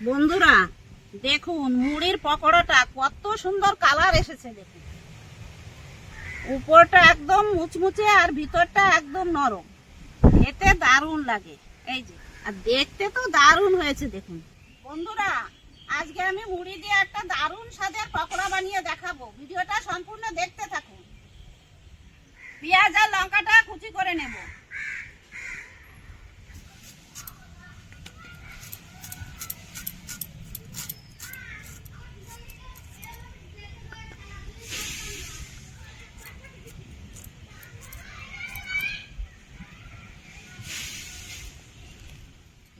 বন্ধুরা দেখুন মুড়ির পকোড়াটা কত সুন্দর কালার এসেছে। দেখুন উপরটা একদম মুচমুচে আর ভিতরটা একদম নরম, খেতে দারুণ লাগে। এই যে আর দেখতে তো দারুণ হয়েছে। দেখুন বন্ধুরা, আজকে আমি মুড়ি দিয়ে একটা দারুণ স্বাদের পকোড়া বানিয়ে দেখাবো। ভিডিওটা সম্পূর্ণ দেখতে থাকুন। পেঁয়াজ আর লঙ্কাটা কুচি করে নেব।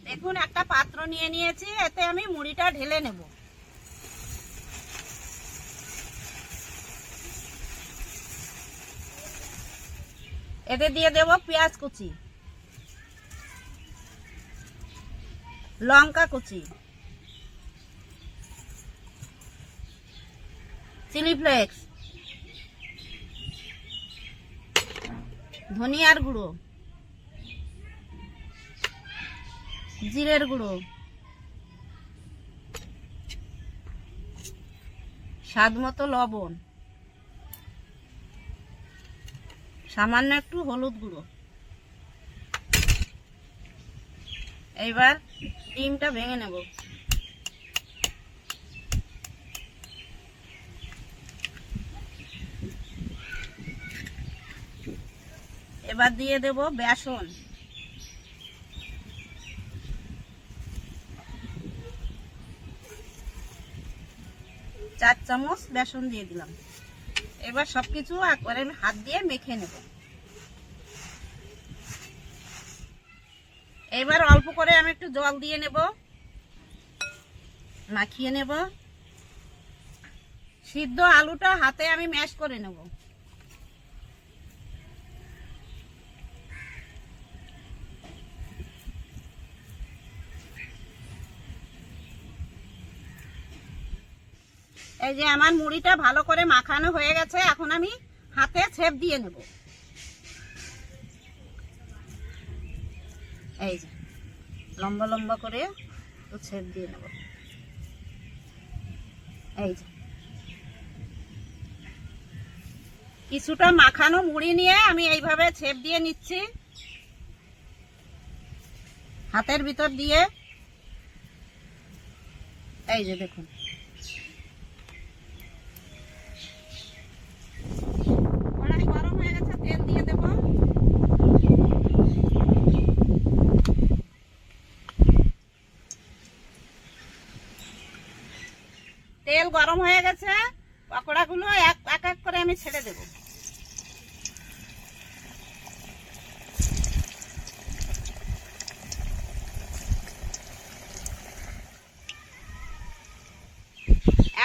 দেখুন একটা পাত্র নিয়ে নিয়েছি, এতে আমি মুড়িটা ঢেলে নেব। এতে দিয়ে দেব পেঁয়াজ কুচি, লঙ্কা কুচি, চিলি ফ্লেক্স, ধনিয়ার গুঁড়ো, জিরের গুঁড়ো, স্বাদ মতো লবণ, সামান্য একটু হলুদ গুঁড়ো। এইবার ডিমটা ভেঙে নেব। এবার দিয়ে দেব বেসন, 4 চামচ বেসন দিয়ে দিলাম। এবার সবকিছু একবারে আমি হাত দিয়ে মেখে নেব। এবার অল্প করে আমি একটু জল দিয়ে নেব, মাখিয়ে নেব। সিদ্ধ আলুটা হাতে আমি ম্যাশ করে নেব। এই যে আমার মুড়িটা ভালো করে মাখানো হয়ে গেছে, এখন আমি হাতে ছেপ দিয়ে নেব। এই যে লম্বা লম্বা করে তো ছেপ দিয়ে নেব। এই যে কিছুটা মাখানো মুড়ি নিয়ে আমি এইভাবে ছেপ দিয়ে নিচ্ছি হাতের ভিতর দিয়ে। এই যে দেখুন কড়াই গরম হয়ে গেছে, তেল দিয়ে দেব। তেল গরম হয়ে গেছে, পকোড়াগুলো এক এক করে আমি ছেড়ে দেব।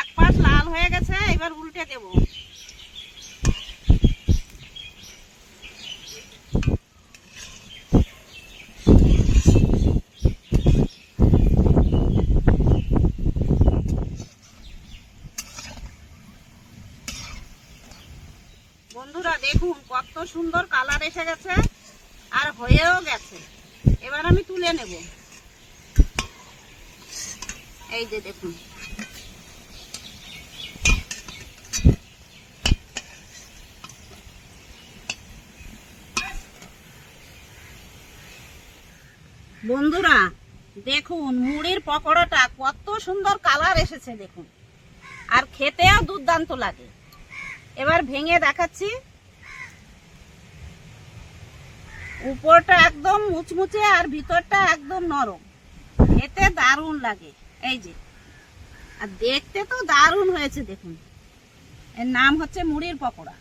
এক পাশ লাল হয়ে গেছে, এবার উল্টে দেব। বন্ধুরা দেখুন কত সুন্দর কালার এসে গেছে আর হয়েও গেছে। এবার আমি তুলে নেব। এই যে দেখুন বন্ধুরা দেখুন মুড়ির পকোড়াটা কত সুন্দর কালার এসেছে। দেখুন আর খেতেও দুর্দান্ত লাগে। এবার ভেঙে দেখাচ্ছি। উপরটা একদম মুচমুচে আর ভিতরটা একদম নরম, খেতে দারুণ লাগে। এই যে আর দেখতে তো দারুণ হয়েছে। দেখুন এর নাম হচ্ছে মুড়ির পকোড়া।